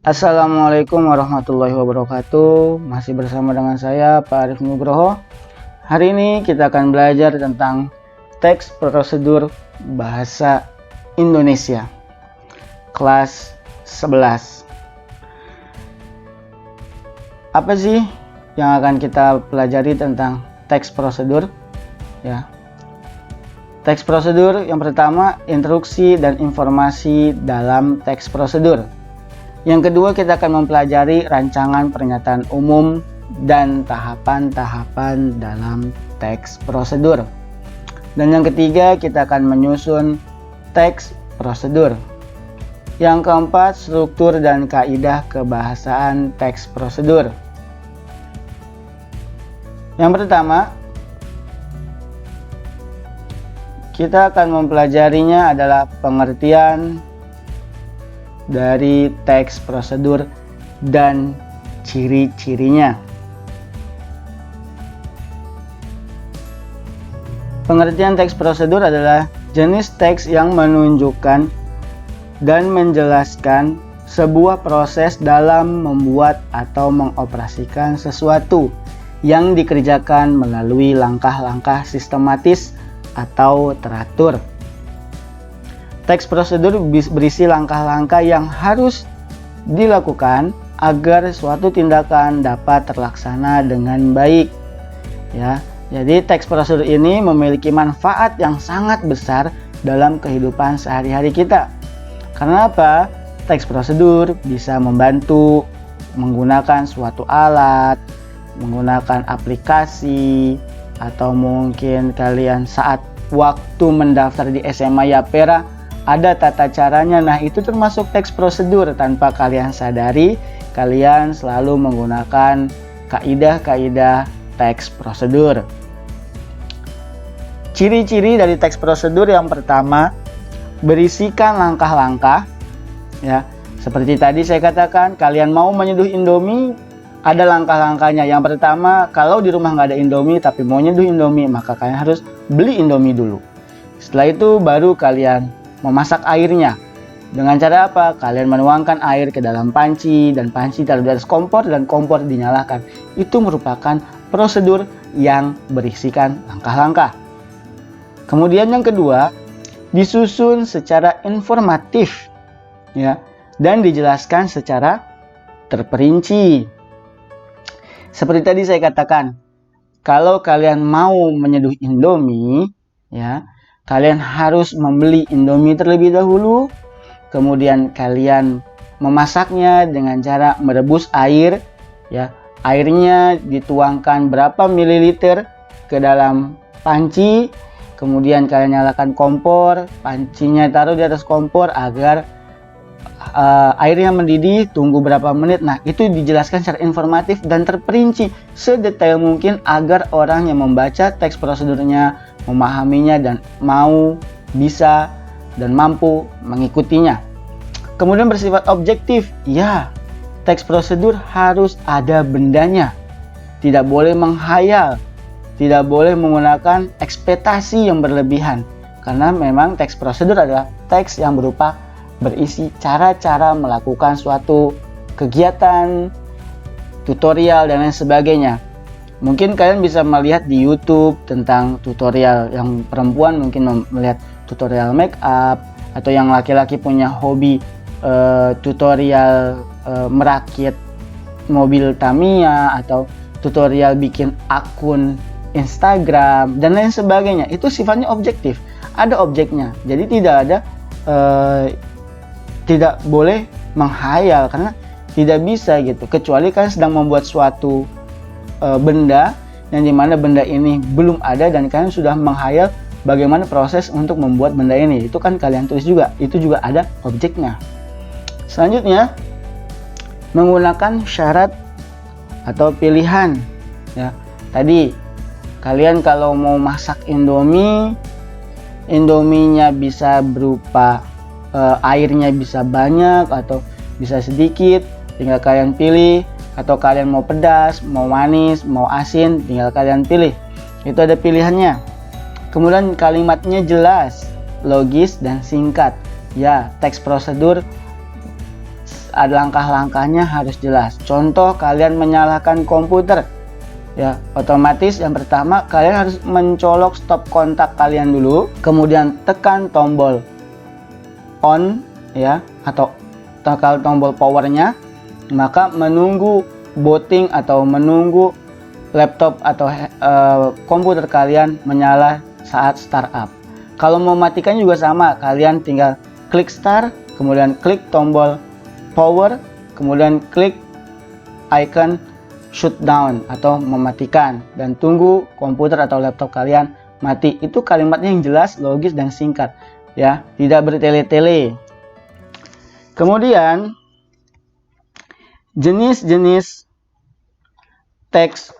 Assalamualaikum warahmatullahi wabarakatuh. Masih bersama dengan saya Pak Arif Nugroho. Hari ini kita akan belajar tentang teks prosedur bahasa Indonesia kelas 11. Apa sih yang akan kita pelajari tentang teks prosedur? Ya. Teks prosedur yang pertama, instruksi dan informasi dalam teks prosedur. Yang kedua, kita akan mempelajari rancangan pernyataan umum dan tahapan-tahapan dalam teks prosedur. Dan yang ketiga, kita akan menyusun teks prosedur. Yang keempat, struktur dan kaidah kebahasaan teks prosedur. Yang pertama, kita akan mempelajarinya adalah pengertian dari teks prosedur dan ciri-cirinya. Pengertian teks prosedur adalah jenis teks yang menunjukkan dan menjelaskan sebuah proses dalam membuat atau mengoperasikan sesuatu yang dikerjakan melalui langkah-langkah sistematis atau teratur. Teks prosedur berisi langkah-langkah yang harus dilakukan agar suatu tindakan dapat terlaksana dengan baik. Ya, jadi teks prosedur ini memiliki manfaat yang sangat besar dalam kehidupan sehari-hari kita. Karena apa? Teks prosedur bisa membantu menggunakan suatu alat, menggunakan aplikasi, atau mungkin kalian saat waktu mendaftar di SMA Yapera ada tata caranya. Nah, itu termasuk teks prosedur. Tanpa kalian sadari, kalian selalu menggunakan kaidah-kaidah teks prosedur. Ciri-ciri dari teks prosedur yang pertama, berisikan langkah-langkah. Ya, seperti tadi saya katakan, kalian mau menyeduh Indomie, ada langkah-langkahnya. Yang pertama, kalau di rumah nggak ada Indomie tapi mau nyeduh Indomie, maka kalian harus beli Indomie dulu. Setelah itu baru kalian memasak airnya. Dengan cara apa? Kalian menuangkan air ke dalam panci dan panci taruh di atas kompor dan kompor dinyalakan. Itu merupakan prosedur yang berisikan langkah-langkah. Kemudian yang kedua, disusun secara informatif, ya, dan dijelaskan secara terperinci. Seperti tadi saya katakan, kalau kalian mau menyeduh Indomie, ya, kalian harus membeli Indomie terlebih dahulu. Kemudian kalian memasaknya dengan cara merebus air, ya. Airnya dituangkan berapa mililiter ke dalam panci. Kemudian kalian nyalakan kompor, pancinya taruh di atas kompor agar airnya mendidih, tunggu berapa menit. Nah, itu dijelaskan secara informatif dan terperinci sedetail mungkin agar orang yang membaca teks prosedurnya memahaminya dan mau, bisa, dan mampu mengikutinya. Kemudian bersifat objektif. Ya, teks prosedur harus ada bendanya. Tidak boleh menghayal. Tidak boleh menggunakan ekspektasi yang berlebihan. Karena memang teks prosedur adalah teks yang berupa berisi cara-cara melakukan suatu kegiatan, tutorial, dan lain sebagainya. Mungkin kalian bisa melihat di YouTube tentang tutorial. Yang perempuan mungkin melihat tutorial make up, atau yang laki-laki punya hobi tutorial merakit mobil Tamiya, atau tutorial bikin akun Instagram, dan lain sebagainya. Itu sifatnya objektif, ada objeknya. Jadi tidak boleh menghayal, karena tidak bisa gitu, kecuali kalian sedang membuat suatu benda yang dimana benda ini belum ada dan kalian sudah menghayal bagaimana proses untuk membuat benda ini. Itu kan kalian tulis juga, itu juga ada objeknya. Selanjutnya, menggunakan syarat atau pilihan. Ya, tadi kalian kalau mau masak Indominya bisa berupa airnya bisa banyak atau bisa sedikit, tinggal kalian pilih. Atau kalian mau pedas, mau manis, mau asin, tinggal kalian pilih. Itu ada pilihannya. Kemudian kalimatnya jelas, logis, dan singkat. Ya, teks prosedur ada langkah-langkahnya harus jelas. Contoh, kalian menyalakan komputer, ya, otomatis yang pertama kalian harus mencolok stop kontak kalian dulu, kemudian tekan tombol on, ya, atau tekan tombol powernya, maka menunggu booting atau menunggu laptop atau komputer kalian menyala saat startup. Kalau mau matikan juga sama, kalian tinggal klik start, kemudian klik tombol power, kemudian klik icon shutdown atau mematikan, dan tunggu komputer atau laptop kalian mati. Itu kalimatnya yang jelas, logis, dan singkat, ya, tidak bertele-tele. Kemudian jenis-jenis teks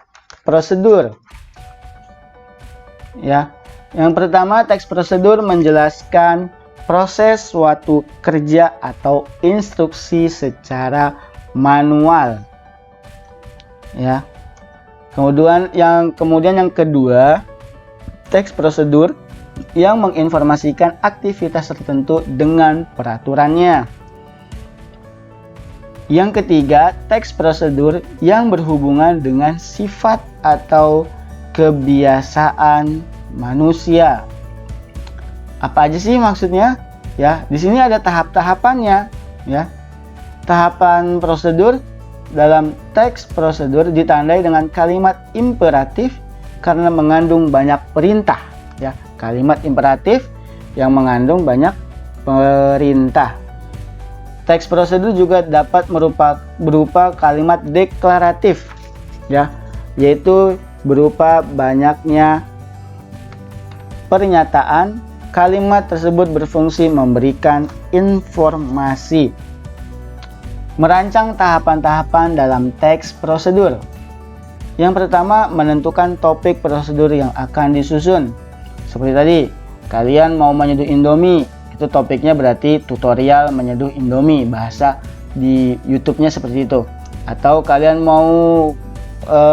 prosedur, ya. Yang pertama, teks prosedur menjelaskan proses suatu kerja atau instruksi secara manual, ya. Kemudian yang kedua, teks prosedur yang menginformasikan aktivitas tertentu dengan peraturannya. Yang ketiga, teks prosedur yang berhubungan dengan sifat atau kebiasaan manusia. Apa aja sih maksudnya? Ya, di sini ada tahap-tahapannya, ya. Tahapan prosedur dalam teks prosedur ditandai dengan kalimat imperatif karena mengandung banyak perintah, ya. Kalimat imperatif yang mengandung banyak perintah. Teks prosedur juga dapat berupa kalimat deklaratif, ya, yaitu berupa banyaknya pernyataan. Kalimat tersebut berfungsi memberikan informasi. Merancang tahapan-tahapan dalam teks prosedur. Yang pertama, menentukan topik prosedur yang akan disusun. Seperti tadi, kalian mau menyeduh Indomie, itu topiknya berarti tutorial menyeduh Indomie, bahasa di YouTube-nya seperti itu. Atau kalian mau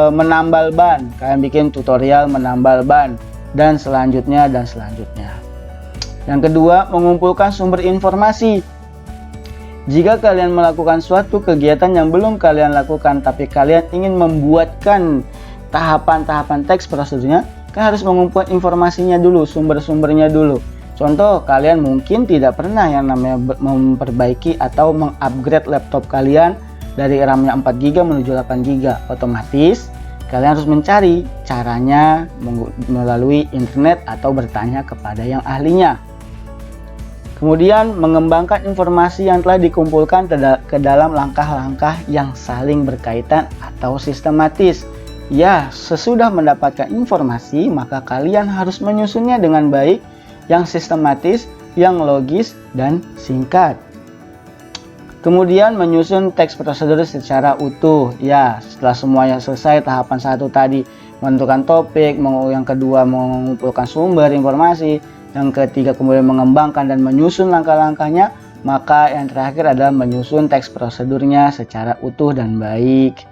menambal ban, kalian bikin tutorial menambal ban, dan selanjutnya dan selanjutnya. Yang kedua, mengumpulkan sumber informasi. Jika kalian melakukan suatu kegiatan yang belum kalian lakukan, tapi kalian ingin membuatkan tahapan-tahapan teks prosedurnya, kalian harus mengumpulkan informasinya dulu, sumber-sumbernya dulu. Contoh, kalian mungkin tidak pernah yang namanya memperbaiki atau mengupgrade laptop kalian dari RAM-nya 4GB menuju 8GB. Otomatis kalian harus mencari caranya melalui internet atau bertanya kepada yang ahlinya. Kemudian mengembangkan informasi yang telah dikumpulkan ke dalam langkah-langkah yang saling berkaitan atau sistematis. Ya, sesudah mendapatkan informasi, maka kalian harus menyusunnya dengan baik, yang sistematis, yang logis, dan singkat. Kemudian menyusun teks prosedur secara utuh. Ya, setelah semuanya selesai, tahapan 1 tadi menentukan topik, yang kedua mengumpulkan sumber informasi, yang ketiga kemudian mengembangkan dan menyusun langkah-langkahnya, maka yang terakhir adalah menyusun teks prosedurnya secara utuh dan baik.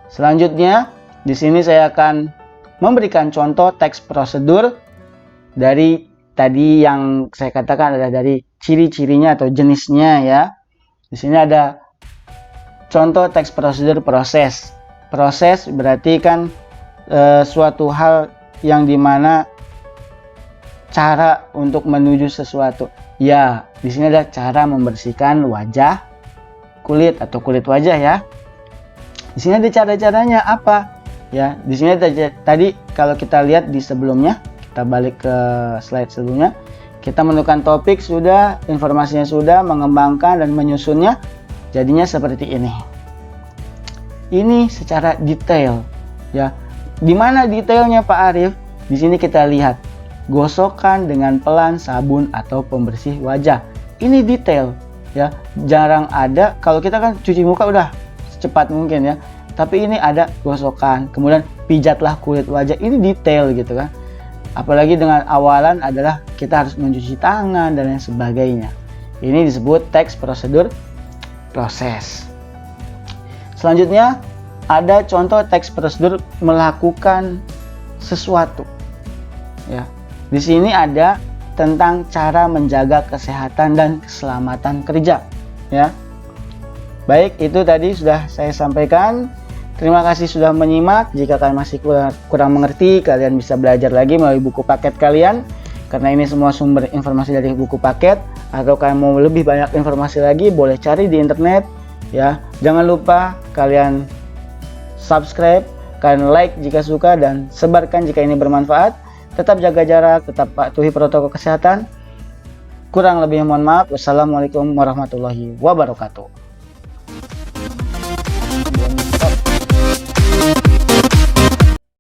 Selanjutnya, di sini saya akan memberikan contoh teks prosedur dari tadi yang saya katakan adalah dari ciri-cirinya atau jenisnya, ya. Di sini ada contoh teks prosedur proses. Proses berarti kan suatu hal yang dimana cara untuk menuju sesuatu. Ya, di sini ada cara membersihkan wajah, kulit atau kulit wajah, ya. Di sini ada cara-caranya apa? Ya, di sini tadi kalau kita lihat di sebelumnya, kita balik ke slide sebelumnya, kita menentukan topik sudah, informasinya sudah, mengembangkan dan menyusunnya, jadinya seperti ini. Ini secara detail, ya. Di mana detailnya Pak Arif? Di sini kita lihat gosokkan dengan pelan sabun atau pembersih wajah. Ini detail, ya. Jarang ada, kalau kita kan cuci muka udah secepat mungkin, ya. Tapi ini ada gosokkan, kemudian pijatlah kulit wajah. Ini detail gitu kan. Apalagi dengan awalan adalah kita harus mencuci tangan dan lain sebagainya. Ini disebut teks prosedur proses. Selanjutnya ada contoh teks prosedur melakukan sesuatu. Ya, di sini ada tentang cara menjaga kesehatan dan keselamatan kerja. Ya, Baik, itu tadi sudah saya sampaikan. Terima kasih sudah menyimak. Jika kalian masih kurang mengerti, kalian bisa belajar lagi melalui buku paket kalian. Karena ini semua sumber informasi dari buku paket. Atau kalian mau lebih banyak informasi lagi, boleh cari di internet. Ya, jangan lupa kalian subscribe, kalian like jika suka, dan sebarkan jika ini bermanfaat. Tetap jaga jarak, tetap patuhi protokol kesehatan. Kurang lebih mohon maaf. Wassalamualaikum warahmatullahi wabarakatuh.